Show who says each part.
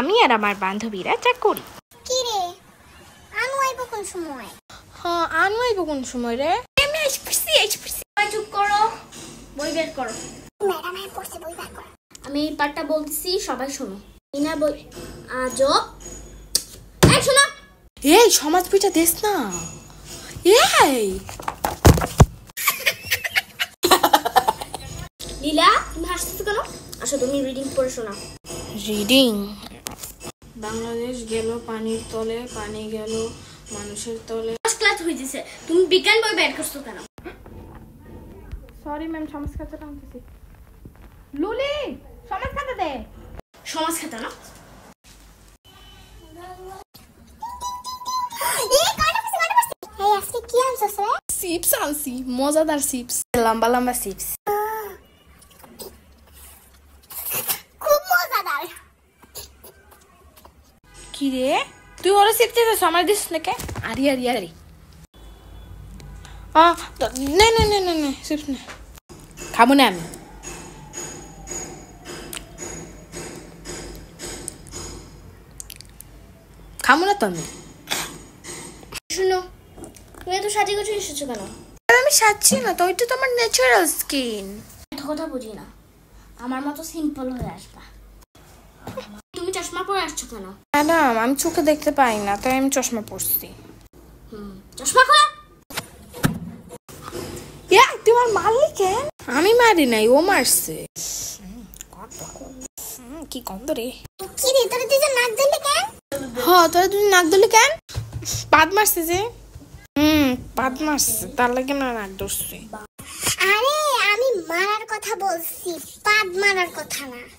Speaker 1: আমি আর আমার বান্ধবীরা যা করি।
Speaker 2: কি রে আনু আইব কোন সময়?
Speaker 1: হ্যাঁ আনু আইব কোন সময় রে?
Speaker 2: আমি আসছি। চুপ করো, বই বের করো। ম্যাডাম আই পড়ছে, বই বের করো। আমি এই পাঠটা বলতেছি, সবাই শোনো। ইনা বই আজো এই শোনো।
Speaker 1: এই সমাজ বইটা দেশ না। এই
Speaker 2: লীলা তুমি হাসতেছো কেন? আসো তুমি রিডিং পড়ে শোনাও।
Speaker 1: রিডিং। বাংলাদেশ গেল পানির তলে, পানি গেল মানুষের তলে।
Speaker 2: ফার্স্ট ক্লাস হয়ে গেছে, তুমি বিজ্ঞান বই বের করছো কেন?
Speaker 1: সরি ম্যাম, সমাজ খাতাটা আনতেছি। লুলি সমাজ খাতা দে।
Speaker 2: সমাজ খাতা না? এই আজকে কি আনছস রে?
Speaker 1: চিপস আনছি, মজাদার চিপস, লম্বা লম্বা চিপস।
Speaker 2: খুব মজাদার।
Speaker 1: কি রে তুই ওরা চিপস দিছিস, আমার দিস নাকি? আরি আরি আরি না না না না না চিপস না, খাবো না আমি। খাবো না তো আমি।
Speaker 2: শুনো, তুমি এত সাজে গুজে এসেছো কেন?
Speaker 1: আমি সাজছি না তো, ওইটা তো আমার ন্যাচারাল স্কিন।
Speaker 2: এত কথা বুঝি না, আমার মতো সিম্পল হয়ে আসবা। তুমি চশমা পরে আসছো কেন?
Speaker 1: ম্যাডাম আমি চোখে দেখতে পাই না, তাই আমি চশমা পরছি।
Speaker 2: চশমা খোলা।
Speaker 1: তোমার মারলি কেন? আমি মারি নাই, ও মারছে। কি গন্ধ রে।
Speaker 2: কি রে তোরা দুজন নাক ধরলি কেন?
Speaker 1: তোরা দুজন নাক ধরলি কেন? পাদ মারছে যে। পাদ মারছে, তার লাগে না নাক ধরছে।
Speaker 2: আরে আমি মারার কথা বলছি, পাদ মারার কথা না।